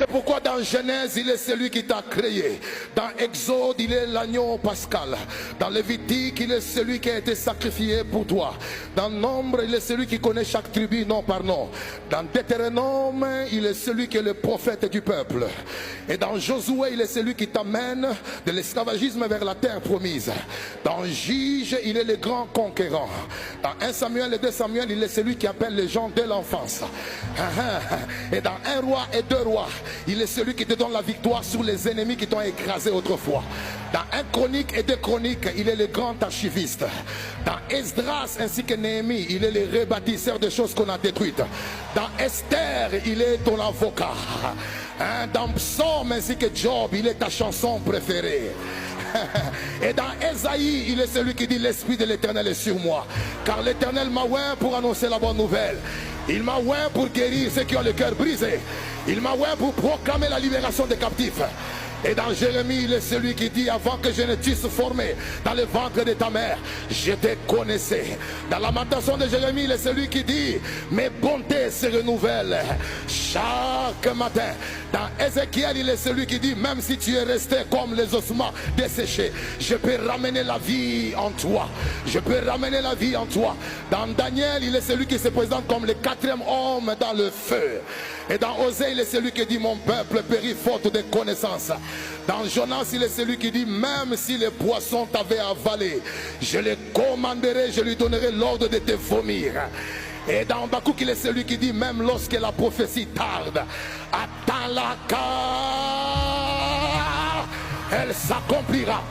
C'est pourquoi dans Genèse, il est celui qui t'a créé. Dans Exode, il est l'agneau pascal. Dans Lévitique, il est celui qui a été sacrifié pour toi. Dans Nombre, il est celui qui connaît chaque tribu nom par nom. Dans Deutéronome, il est celui qui est le prophète du peuple. Et dans Josué, il est celui qui t'amène de l'esclavagisme vers la terre promise. Dans Juge, il est le grand conquérant. Dans 1 Samuel et 2 Samuel, il est celui qui appelle les gens dès l'enfance. Et dans 1 roi et 2 rois, il est celui qui te donne la victoire sur les ennemis qui t'ont écrasé autrefois. Dans 1 chronique et 2 chroniques, il est le grand archiviste. Dans Esdras ainsi que Néhémie, il est le rebâtisseur des choses qu'on a détruites. Dans Esther, il est ton avocat. Dans Psaume ainsi que Job, il est ta chanson préférée. Et dans Ésaïe, il est celui qui dit l'Esprit de l'Éternel est sur moi. Car l'Éternel m'a oint pour annoncer la bonne nouvelle. Il m'a oint pour guérir ceux qui ont le cœur brisé. Il m'a oint pour proclamer la libération des captifs. Et dans Jérémie, il est celui qui dit avant que je ne t'eusse formé dans le ventre de ta mère, je te connaissais. Dans Lamentation de Jérémie, il est celui qui dit mes bontés se renouvellent chaque matin. Dans Ézéchiel, il est celui qui dit même si tu es resté comme les ossements desséchés, je peux ramener la vie en toi. Je peux ramener la vie en toi. Dans Daniel, il est celui qui se présente comme le 4e homme dans le feu. Et dans Osée, il est celui qui dit mon peuple périt faute de connaissances. Dans Jonas, il est celui qui dit même si les poissons t'avaient avalé, je les commanderai, je lui donnerai l'ordre de te vomir. Et dans Habakkuk, il est celui qui dit même lorsque la prophétie tarde, attends-la car elle s'accomplira.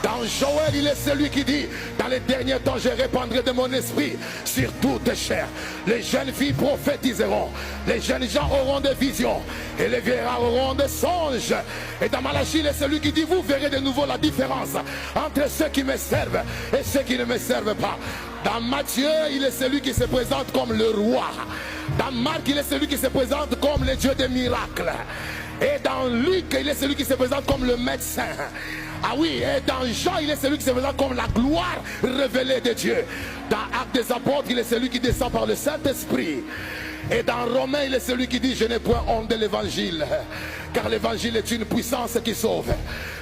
Dans Joël, il est celui qui dit dans les derniers temps, je répandrai de mon esprit sur toute chair. Les jeunes filles prophétiseront, les jeunes gens auront des visions et les vieillards auront des songes. Et dans Malachie, il est celui qui dit vous verrez de nouveau la différence entre ceux qui me servent et ceux qui ne me servent pas. Dans Matthieu, il est celui qui se présente comme le roi. Dans Marc, il est celui qui se présente comme le Dieu des miracles. Et dans Luc, il est celui qui se présente comme le médecin. Ah oui, et dans Jean, il est celui qui se présente comme la gloire révélée de Dieu. Dans Actes des Apôtres, il est celui qui descend par le Saint-Esprit. Et dans Romains, il est celui qui dit je n'ai point honte de l'évangile, car l'évangile est une puissance qui sauve.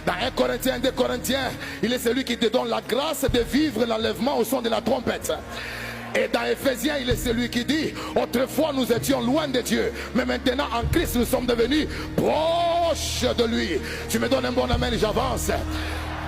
Dans 1 Corinthiens, 2 Corinthiens, il est celui qui te donne la grâce de vivre l'enlèvement au son de la trompette. Et dans Éphésiens, il est celui qui dit autrefois nous étions loin de Dieu, mais maintenant en Christ nous sommes devenus proches de lui. Tu me donnes un bon amen, j'avance.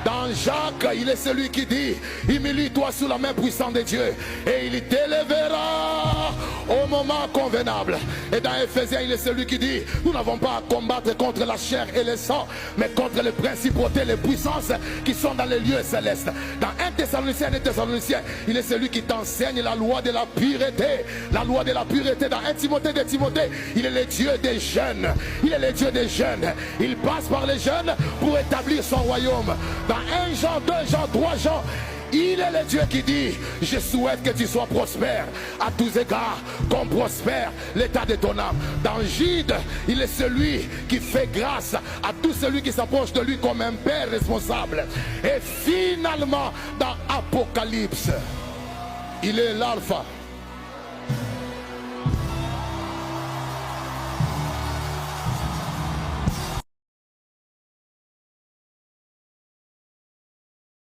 Dans Jacques, il est celui qui dit humilie-toi sous la main puissante de Dieu et il t'élèvera au moment convenable. Et dans Éphésiens, il est celui qui dit nous n'avons pas à combattre contre la chair et le sang, mais contre les principautés, les puissances qui sont dans les lieux célestes. Dans 1 Thessaloniciens, il est celui qui t'enseigne la loi de la pureté. La loi de la pureté. Dans 1 Timothée de Timothée, il est le Dieu des jeunes. Il est le Dieu des jeunes. Il passe par les jeunes pour établir son royaume. Dans 1 Jean, 2 Jean, 3 Jean, il est le Dieu qui dit je souhaite que tu sois prospère à tous égards, qu'on prospère l'état de ton âme. Dans Jude, il est celui qui fait grâce à tout celui qui s'approche de lui comme un père responsable. Et finalement, dans Apocalypse, il est l'alpha